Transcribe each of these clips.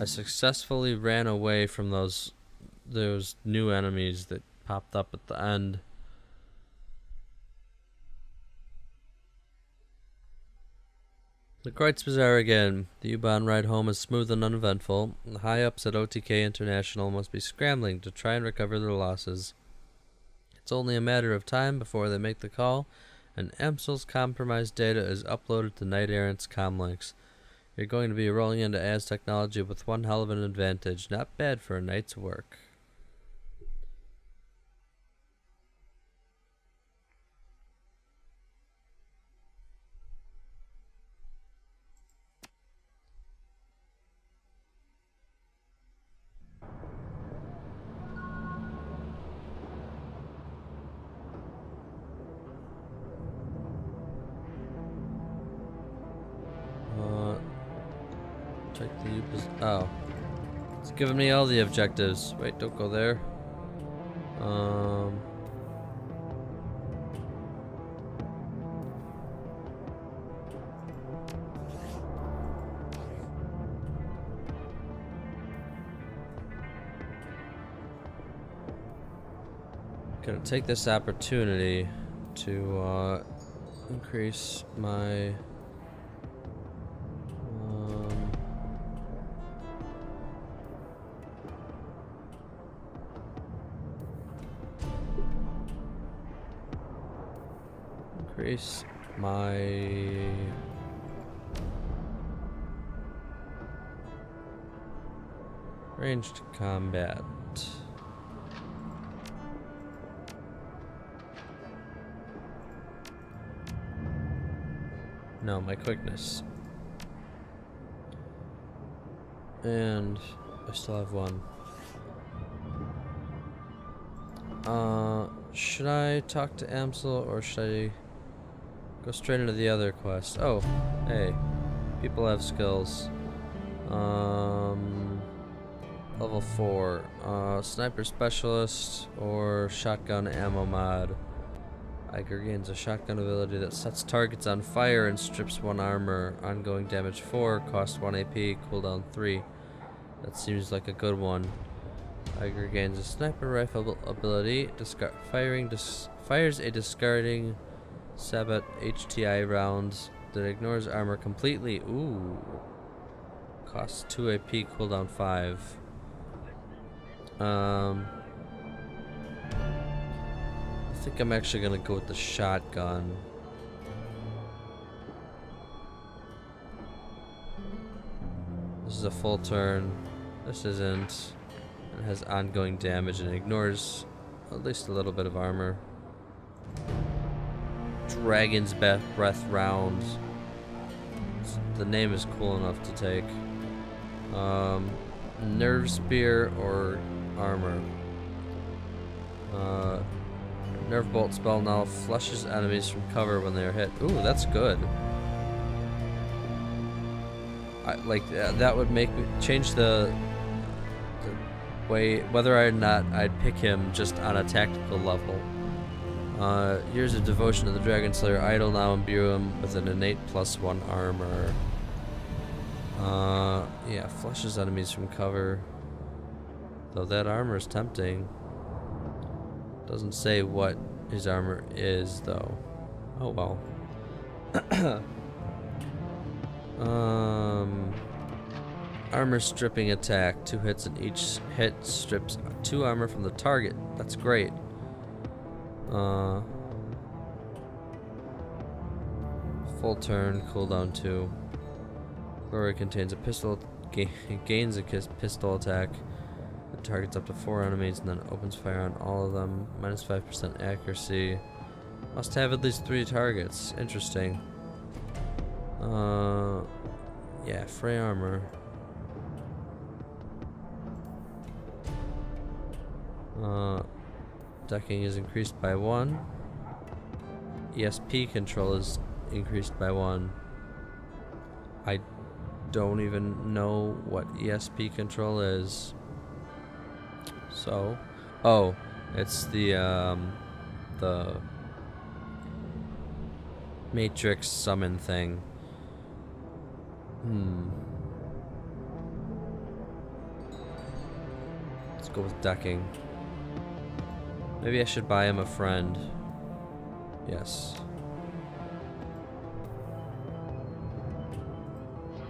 I successfully ran away from those new enemies that popped up at the end. The Kreuzbazaar again. The U-Bahn ride home is smooth and uneventful. The high-ups at OTK International must be scrambling to try and recover their losses. It's only a matter of time before they make the call, and Amsel's compromised data is uploaded to Knight Errant's comlinks. You're going to be rolling into Az technology with one hell of an advantage. Not bad for a night's work. Check the oh. It's giving me all the objectives. Wait, don't go there. Gonna take this opportunity to increase my ranged combat. No, my quickness. And I still have one. Should I talk to Amsel or should I go straight into the other quest? Oh, hey. People have skills. Level 4. Sniper Specialist or Shotgun Ammo Mod. Iger gains a shotgun ability that sets targets on fire and strips 1 armor. Ongoing damage 4, cost 1 AP, cooldown 3. That seems like a good one. Iger gains a sniper rifle ability. Fires a discarding Sabot HTI round that ignores armor completely. Ooh. Costs 2 AP, cooldown 5. I think I'm actually gonna go with the shotgun. This is a full turn. This isn't. It has ongoing damage and ignores at least a little bit of armor. Dragon's Breath round. The name is cool enough to take. Nerve Spear or armor. Nerve Bolt spell now flushes enemies from cover when they are hit. Ooh, that's good. That would make me change the way whether or not I'd pick him just on a tactical level. Years of devotion to the Dragon Slayer idol now imbue him with an innate +1 armor. Yeah, flushes enemies from cover. Though that armor is tempting. Doesn't say what his armor is, though. Oh well. Armor stripping attack. 2 hits and each hit strips 2 armor from the target. That's great. Full turn, cooldown 2. Glory contains a pistol. Gains a pistol attack. It targets up to 4 enemies and then opens fire on all of them. -5% accuracy. Must have at least 3 targets. Interesting. Yeah, fray armor. Ducking is increased by 1. ESP control is increased by 1. I don't even know what ESP control is. So, oh, it's the Matrix summon thing. Let's go with decking. Maybe I should buy him a friend. Yes.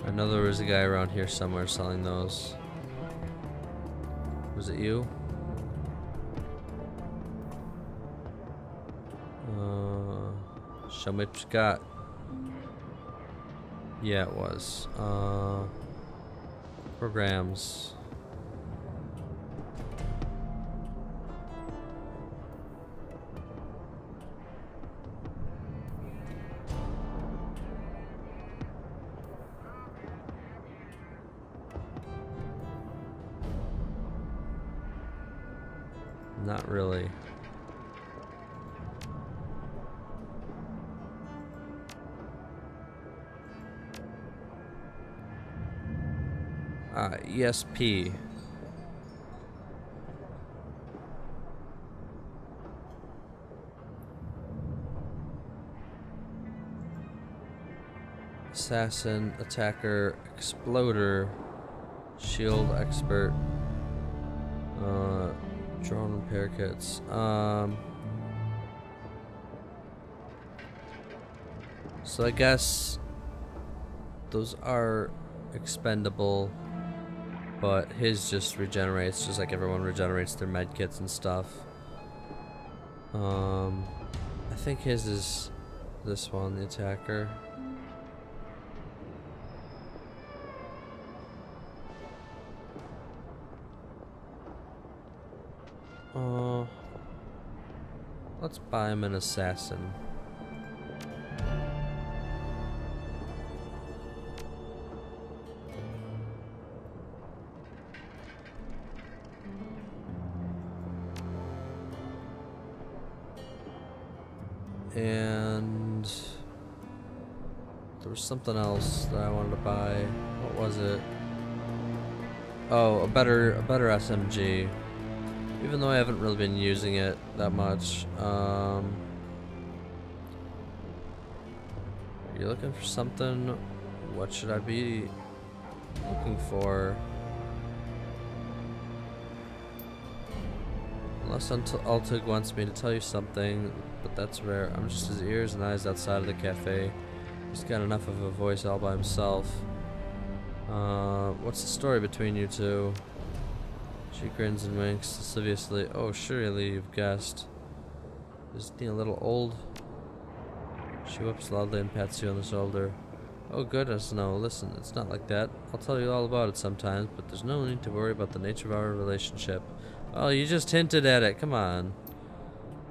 I know there was a guy around here somewhere selling those. Was it you? Show me what you got. Yeah, it was. Programs. Not really. ESP. Assassin, attacker, exploder, shield expert, drone repair kits. So I guess those are expendable, but his just regenerates, just like everyone regenerates their med kits and stuff. I think his is this one, the attacker. Let's buy him an assassin. And there was something else that I wanted to buy. What was it? Oh, a better SMG. Even though I haven't really been using it that much. Are you looking for something? What should I be looking for? Unless Altug wants me to tell you something, but that's rare. I'm just his ears and eyes outside of the cafe. He's got enough of a voice all by himself. What's the story between you two? She grins and winks lasciviously. Oh, surely you've guessed. Isn't he a little old? She whips loudly and pats you on the shoulder. Oh goodness, no, listen, it's not like that. I'll tell you all about it sometimes, but there's no need to worry about the nature of our relationship. Oh, you just hinted at it, come on.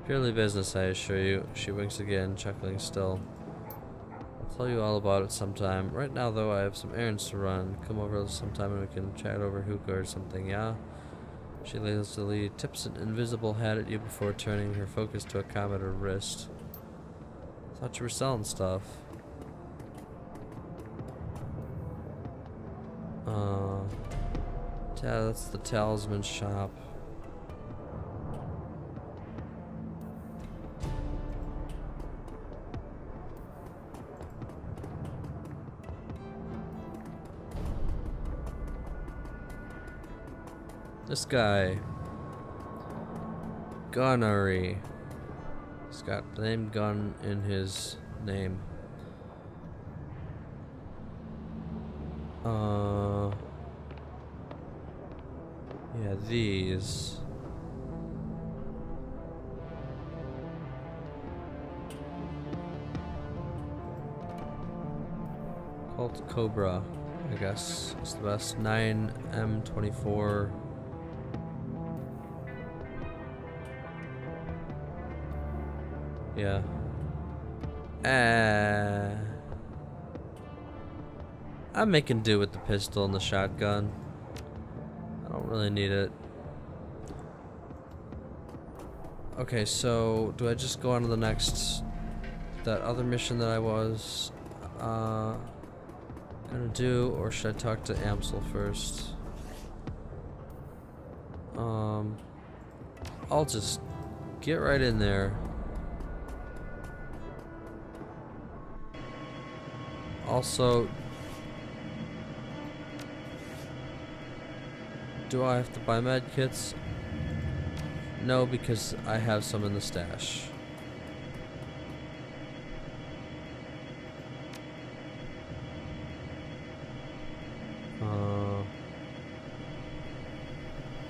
Purely business, I assure you. She winks again, chuckling still. I'll tell you all about it sometime. Right now, though, I have some errands to run. Come over sometime and we can chat over hookah or something, yeah? She lazily tips an invisible hat at you before turning her focus to a comet at her wrist. Thought you were selling stuff. Yeah, that's the talisman shop. This guy, Gunnery. He's got the name Gun in his name. Yeah, these. Colt Cobra, I guess, is the best. 9M24. Yeah. I'm making do with the pistol and the shotgun. I don't really need it. Okay, so do I just go on to the next, that other mission that I was gonna do, or should I talk to Amsel first? I'll just get right in there. Also, Do I have to buy med kits? No, because I have some in the stash.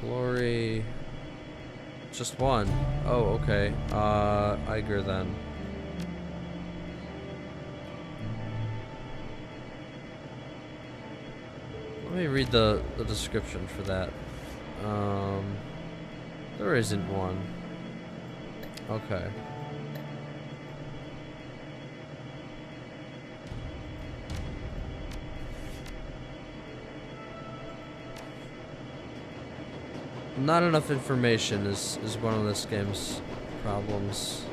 Glory. Just one. Oh, okay. Iger then. Let me read the description for that. There isn't one. Okay. Not enough information is one of this game's problems.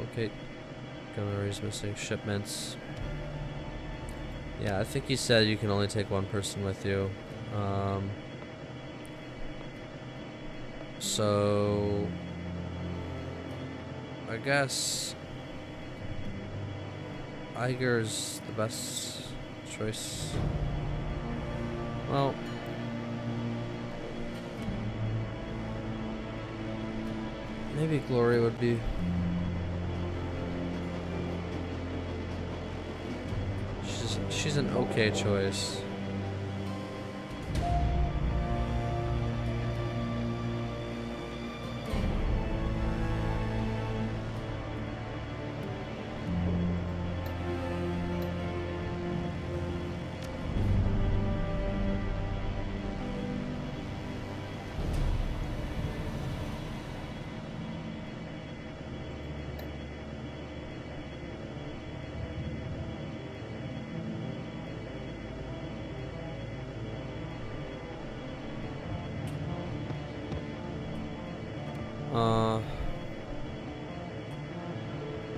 Okay. Gunnery's missing shipments. Yeah, I think he said you can only take one person with you. So I guess Iger's the best choice. Well, maybe Glory would be. She's an okay choice.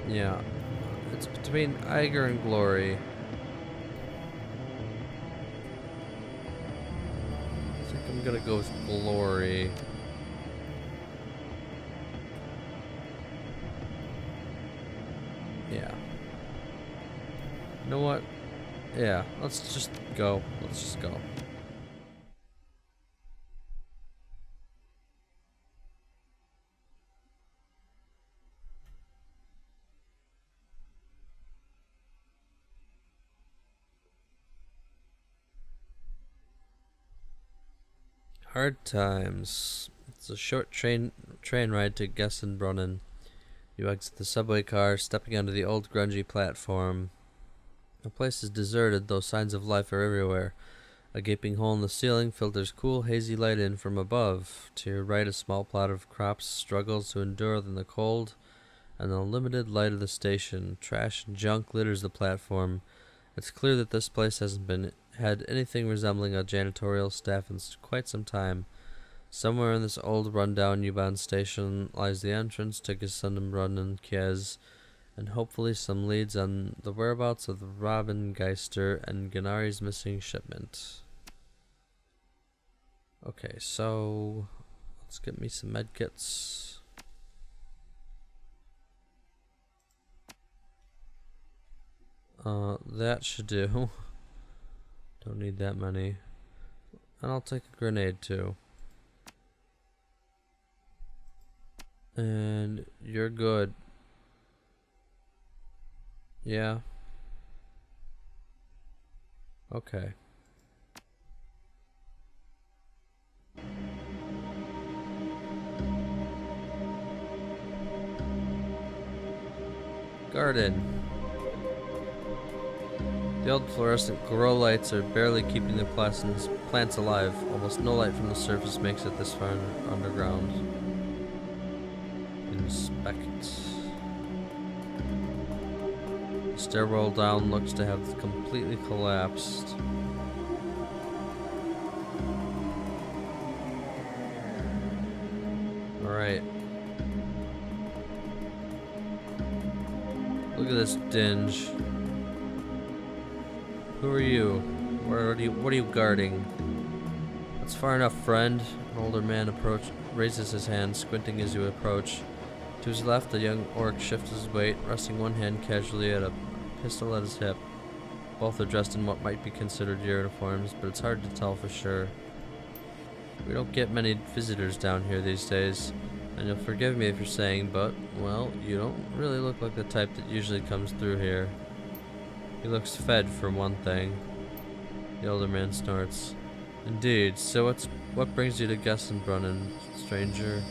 Yeah. It's between Iger and Glory. I think I'm gonna go with Glory. Yeah. You know what? Yeah, let's just go. Let's just go. Hard times. It's a short train ride to Gessenbrunnen. You exit the subway car, stepping onto the old grungy platform. The place is deserted, though signs of life are everywhere. A gaping hole in the ceiling filters cool, hazy light in from above. To your right, a small plot of crops struggles to endure in the cold and the limited light of the station. Trash and junk litters the platform. It's clear that this place hasn't had anything resembling a janitorial staff in quite some time. Somewhere in this old rundown U-Bahn station lies the entrance to Gesundbrunnen Kies, and hopefully some leads on the whereabouts of the Robin Geister and Gennari's missing shipment. Okay, so let's get me some medkits. That should do. Don't need that many. And I'll take a grenade too. And you're good. Yeah. Okay. Garden. The old fluorescent grow lights are barely keeping the plants alive. Almost no light from the surface makes it this far underground. Inspect. The stairwell down looks to have completely collapsed. Alright. Look at this dinge. Who are you? What are you guarding? That's far enough, friend. An older man raises his hand, squinting as you approach. To his left, the young orc shifts his weight, resting one hand casually at a pistol at his hip. Both are dressed in what might be considered uniforms, but it's hard to tell for sure. We don't get many visitors down here these days, and you'll forgive me if you're saying, but, well, you don't really look like the type that usually comes through here. He looks fed, for one thing. The older man snorts. Indeed, so what brings you to Gessenbrunnen, stranger?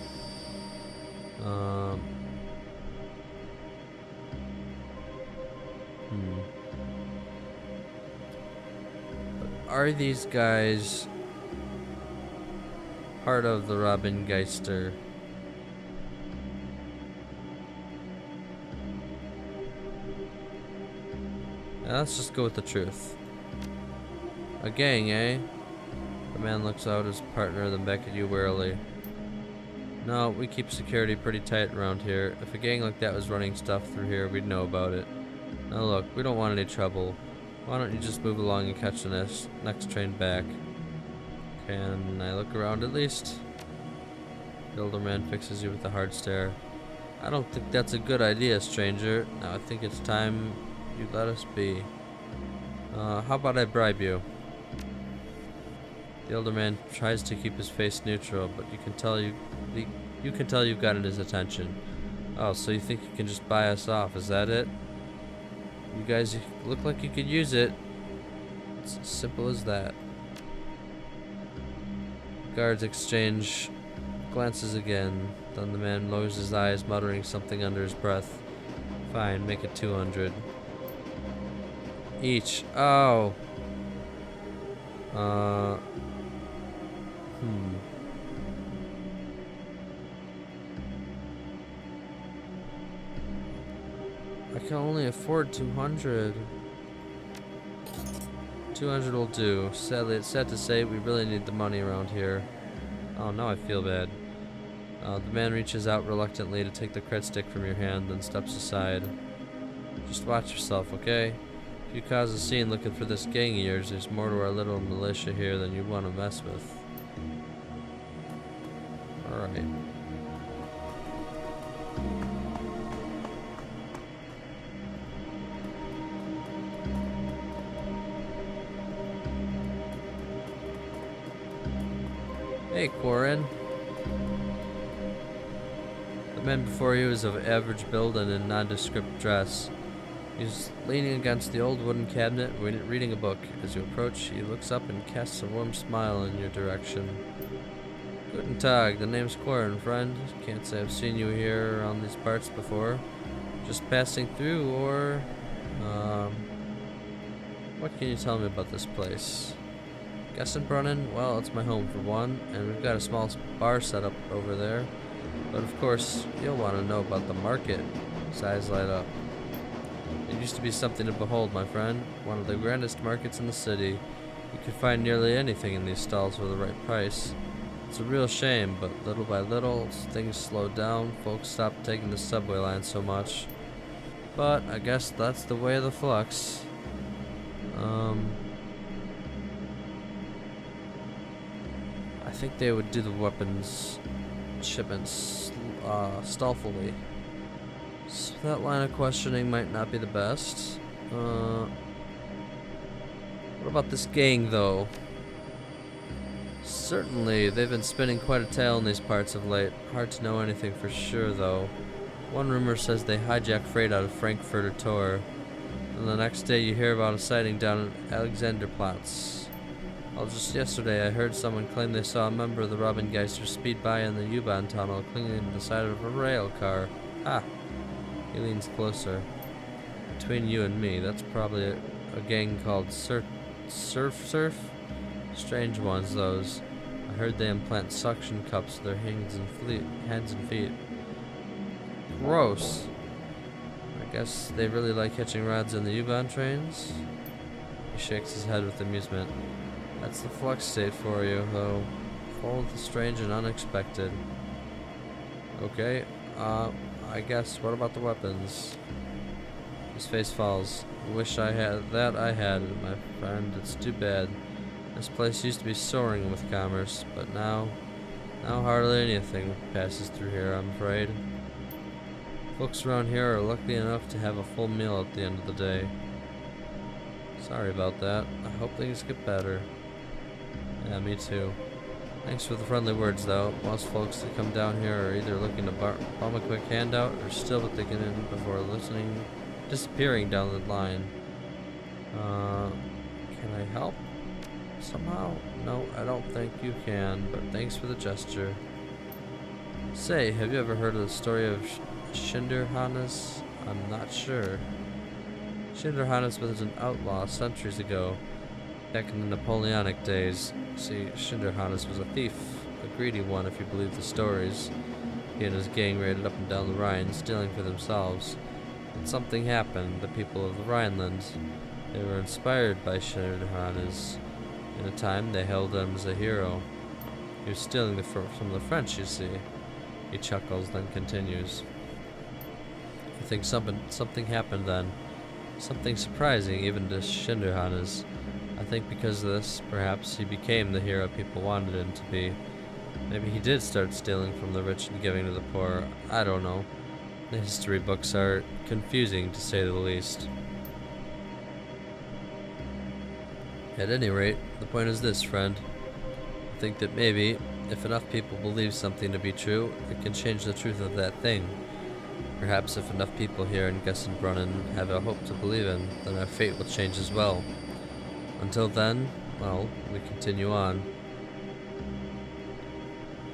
Are these guys part of the Robin Geister? Yeah, let's just go with the truth. A gang, eh? The man looks out at his partner, then back at you warily. No, we keep security pretty tight around here. If a gang like that was running stuff through here, we'd know about it. Now look, we don't want any trouble. Why don't you just move along and catch the next train back? Can I look around at least? The older man fixes you with a hard stare. I don't think that's a good idea, stranger. Now I think it's time you let us be. How about I bribe you? The older man tries to keep his face neutral, but you can tell you've gotten his attention. Oh, so you think you can just buy us off? Is that it? You guys look like you could use it. It's as simple as that. Guards exchange glances again. Then the man lowers his eyes, muttering something under his breath. Fine, make it 200. Each. Oh. I can only afford 200. 200 will do. Sadly, it's sad to say we really need the money around here. Oh, now I feel bad. The man reaches out reluctantly to take the cred stick from your hand, then steps aside. Just watch yourself, okay? If you cause a scene looking for this gang of yours, there's more to our little militia here than you want to mess with. Alright. Hey, Quarren. The man before you is of average build and in nondescript dress. He's leaning against the old wooden cabinet, reading a book. As you approach, he looks up and casts a warm smile in your direction. Guten Tag, the name's Quarren, friend. Can't say I've seen you here around these parts before. Just passing through, or... what can you tell me about this place? Gessenbrunnen? Well, it's my home for one, and we've got a small bar set up over there. But of course, you'll want to know about the market. His eyes light up. It used to be something to behold, my friend. One of the grandest markets in the city. You could find nearly anything in these stalls for the right price. It's a real shame, but little by little, as things slowed down. Folks stopped taking the subway line so much. But I guess that's the way of the flux. I think they would do the weapons shipments stealthily. So that line of questioning might not be the best. What about this gang, though? Certainly, they've been spinning quite a tale in these parts of late. Hard to know anything for sure, though. One rumor says they hijack freight out of Frankfurt or Tor, and the next day you hear about a sighting down at Alexanderplatz. Well, just yesterday I heard someone claim they saw a member of the Robingeister speed by in the U-Bahn tunnel, clinging to the side of a rail car. Ah! He leans closer. Between you and me, that's probably a gang called Surf? Strange ones, those. I heard they implant suction cups to their hands and feet. Gross. I guess they really like hitching rides in the U-Bahn trains? He shakes his head with amusement. That's the flux state for you, though. Full of the strange and unexpected. Okay, I guess, what about the weapons? His face falls. Wish I had it, my friend. It's too bad. This place used to be soaring with commerce, but now hardly anything passes through here, I'm afraid. Folks around here are lucky enough to have a full meal at the end of the day. Sorry about that. I hope things get better. Yeah, me too. Thanks for the friendly words, though. Most folks that come down here are either looking to bum a quick handout or still thinking in before disappearing down the line. Can I help? Somehow? No, I don't think you can, but thanks for the gesture. Say, have you ever heard of the story of Schinderhannes? I'm not sure. Schinderhannes was an outlaw centuries ago, back in the Napoleonic days. See, Schinderhannes was a thief, a greedy one if you believe the stories. He and his gang raided up and down the Rhine, stealing for themselves. But something happened. The people of the Rhineland, they were inspired by Schinderhannes. In a time, they hailed him as a hero. He was stealing from the French, you see. He chuckles, then continues. I think something happened then. Something surprising, even to Schinderhannes. I think because of this, perhaps he became the hero people wanted him to be. Maybe he did start stealing from the rich and giving to the poor. I don't know. The history books are confusing, to say the least. At any rate, the point is this, friend. I think that maybe, if enough people believe something to be true, it can change the truth of that thing. Perhaps if enough people here in Gessenbrunnen have a hope to believe in, then our fate will change as well. Until then, well, we continue on.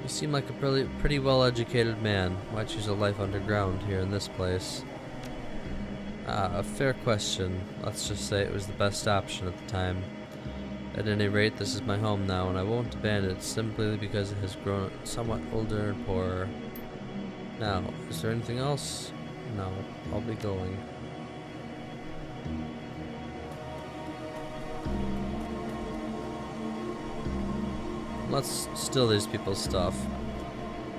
You seem like a pretty well-educated man. Why choose a life underground here in this place? A fair question. Let's just say it was the best option at the time. At any rate, this is my home now, and I won't abandon it simply because it has grown somewhat older and poorer. Now, is there anything else? No, I'll be going. Let's steal these people's stuff.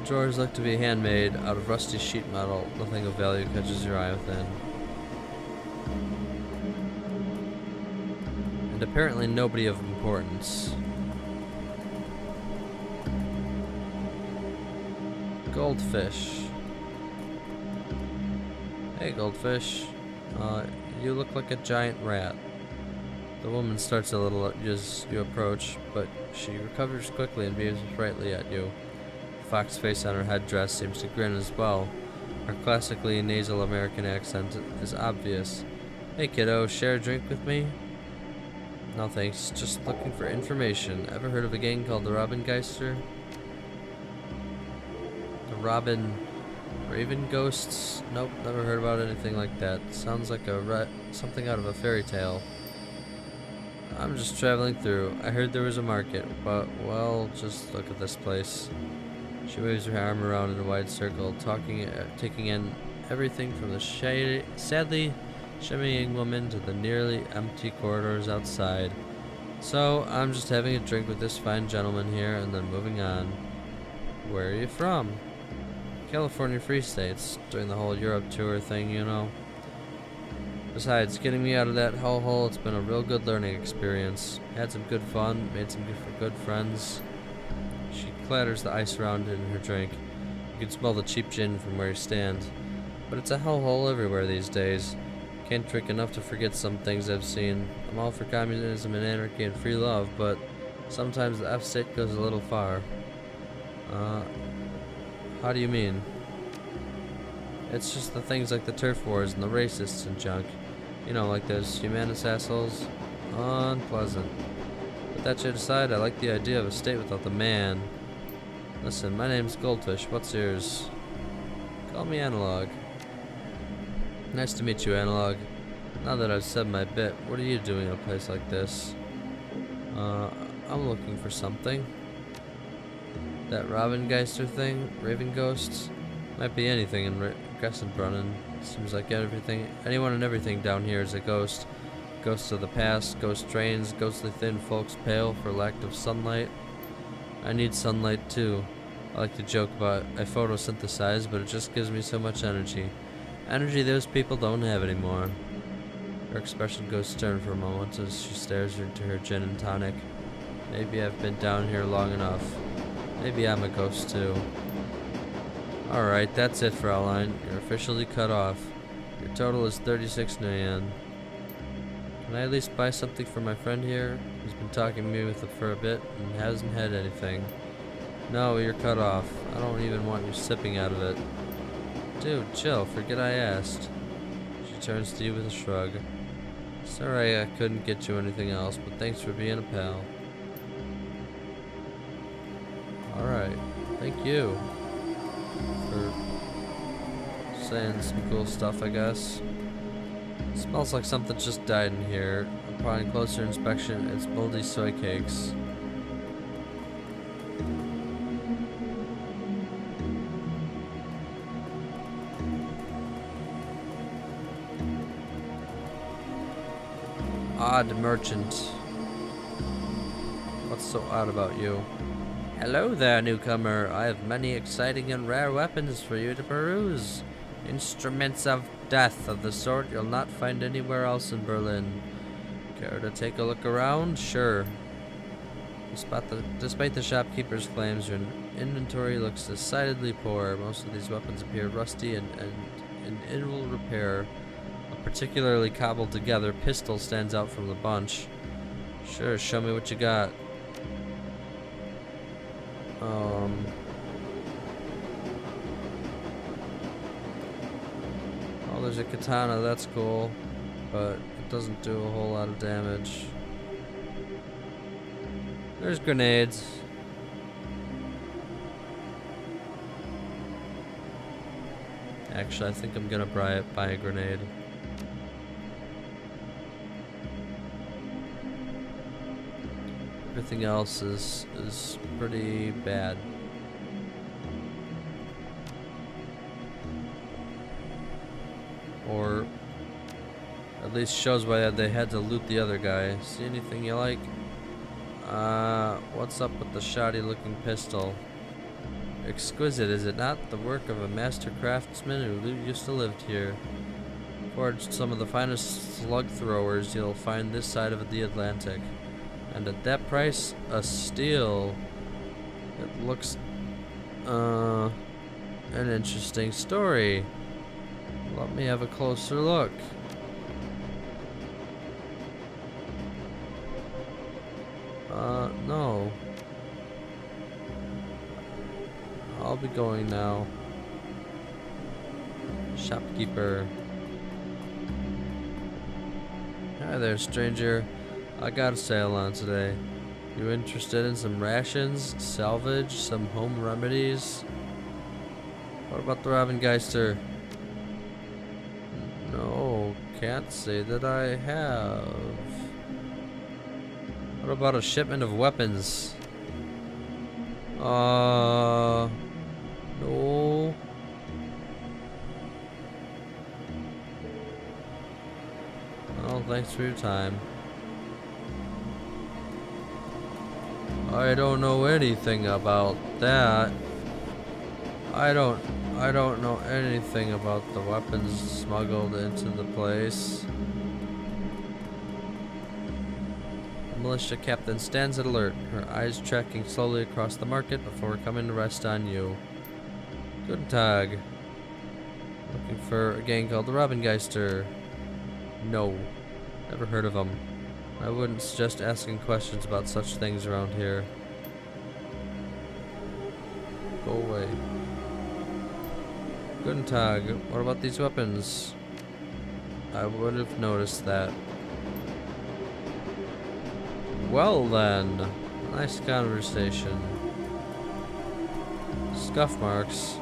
Drawers look to be handmade out of rusty sheet metal. Nothing of value catches your eye within. And apparently nobody of importance. Goldfish. Hey, goldfish. You look like a giant rat. The woman starts a little as you approach, but she recovers quickly and beams brightly at you. The fox face on her headdress seems to grin as well. Her classically nasal American accent is obvious. Hey kiddo, share a drink with me? No thanks, just looking for information. Ever heard of a gang called the Robingeister? The Raven Ghosts? Nope, never heard about anything like that. Sounds like something out of a fairy tale. I'm just traveling through. I heard there was a market, but, well, just look at this place. She waves her arm around in a wide circle, taking in everything from the sadly shimmying woman to the nearly empty corridors outside. So, I'm just having a drink with this fine gentleman here and then moving on. Where are you from? California Free States, doing the whole Europe tour thing, you know. Besides, getting me out of that hellhole, it's been a real good learning experience. Had some good fun, made some good friends. She clatters the ice around in her drink. You can smell the cheap gin from where you stand. But it's a hellhole everywhere these days. Can't drink enough to forget some things I've seen. I'm all for communism and anarchy and free love, but sometimes the F-state goes a little far. How do you mean? It's just the things like the turf wars and the racists and junk. You know, like those humanist assholes. Unpleasant. But that shit aside, I like the idea of a state without the man. Listen, my name's Goldfish. What's yours? Call me Analog. Nice to meet you, Analog. Now that I've said my bit, what are you doing in a place like this? I'm looking for something. That Robingeister thing? Raven Ghosts? Might be anything in Gessenbrunnen. Seems like anyone and everything down here is a ghost. Ghosts of the past, ghost trains, ghostly thin folks pale for lack of sunlight. I need sunlight too. I like to joke about I photosynthesize, but it just gives me so much energy. Energy those people don't have anymore. Her expression goes stern for a moment as she stares into her gin and tonic. Maybe I've been down here long enough. Maybe I'm a ghost too. Alright, that's it, Fraulein. You're officially cut off. Your total is 36 million. Can I at least buy something for my friend here? He's been talking to me with it for a bit and hasn't had anything. No, you're cut off. I don't even want you sipping out of it. Dude, chill. Forget I asked. She turns to you with a shrug. Sorry I couldn't get you anything else, but thanks for being a pal. Alright. Thank you for saying some cool stuff, I guess. It smells like something just died in here. Upon closer inspection, it's moldy soy cakes. Odd merchant. What's so odd about you? Hello there, newcomer. I have many exciting and rare weapons for you to peruse. Instruments of death of the sort you'll not find anywhere else in Berlin. Care to take a look around? Sure. Despite the shopkeeper's claims, your inventory looks decidedly poor. Most of these weapons appear rusty and in ill repair. A particularly cobbled together pistol stands out from the bunch. Sure, show me what you got. Oh, there's a katana, that's cool, but it doesn't do a whole lot of damage. There's grenades. Actually, I think I'm gonna buy a grenade. Everything else is pretty bad. Or at least shows why they had to loot the other guy. See anything you like? What's up with the shoddy looking pistol? Exquisite, is it not? The work of a master craftsman who used to live here. Forged some of the finest slug throwers you'll find this side of the Atlantic. And at that price, a steal. It looks, an interesting story. Let me have a closer look. No. I'll be going now. Shopkeeper. Hi there, stranger. I got a sale on today. You interested in some rations, salvage, some home remedies? What about the Robengeister? No, can't say that I have. What about a shipment of weapons? No. Well, thanks for your time. I don't know anything about that. I don't know anything about the weapons smuggled into the place. The militia captain stands at alert, her eyes tracking slowly across the market before coming to rest on you. Guten Tag. Looking for a gang called the Robengeister. No. Never heard of them. I wouldn't suggest asking questions about such things around here. Go away. Guten Tag. What about these weapons? I would have noticed that. Well then. Nice conversation. Scuff marks.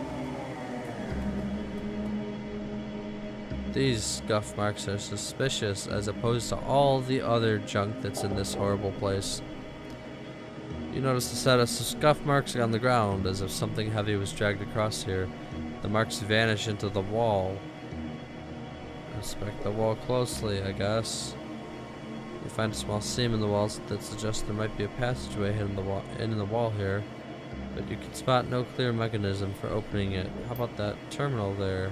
These scuff marks are suspicious as opposed to all the other junk that's in this horrible place. You notice a set of scuff marks on the ground as if something heavy was dragged across here. The marks vanish into the wall. Inspect the wall closely, I guess. You find a small seam in the walls that suggests there might be a passageway in the wall here, but you can spot no clear mechanism for opening it. How about that terminal there?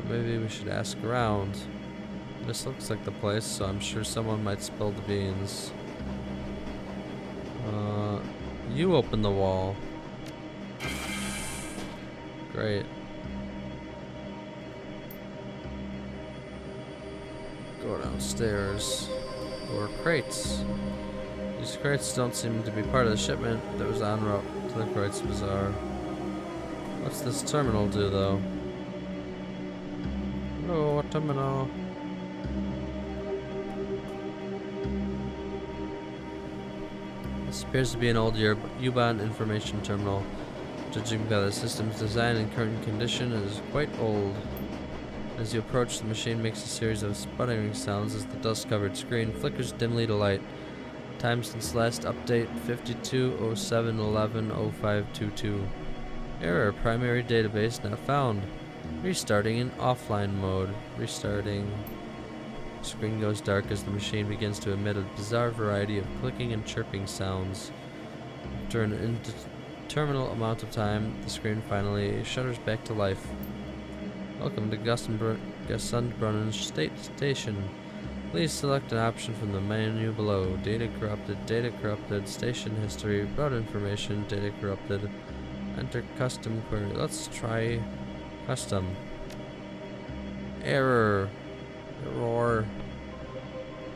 Maybe we should ask around. This looks like the place, so I'm sure someone might spill the beans. You open the wall. Great. Go downstairs. Or crates. These crates don't seem to be part of the shipment that was en route to the Kreutz Bazaar. What's this terminal do, though? Oh, what terminal? This appears to be an old U-Bahn information terminal. Judging by the system's design and current condition, it is quite old. As you approach, the machine makes a series of sputtering sounds as the dust-covered screen flickers dimly to light. Time since last update 5207110522. Error, primary database not found. Restarting in offline mode. Restarting. Screen goes dark as the machine begins to emit a bizarre variety of clicking and chirping sounds. After an indeterminate amount of time, the screen finally shutters back to life. Welcome to Gasundbrunnen Station. Please select an option from the menu below. Data corrupted, station history, route information, data corrupted. Enter custom query. Let's try custom. Error.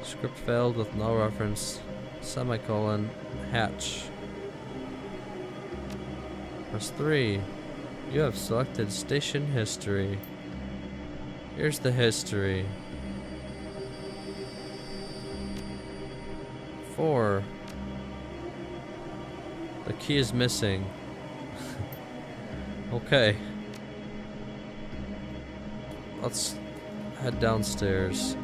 Script failed with no reference. Semicolon. Hatch. Press 3. You have selected station history. Here's the history. 4. The key is missing. Okay. Let's head downstairs.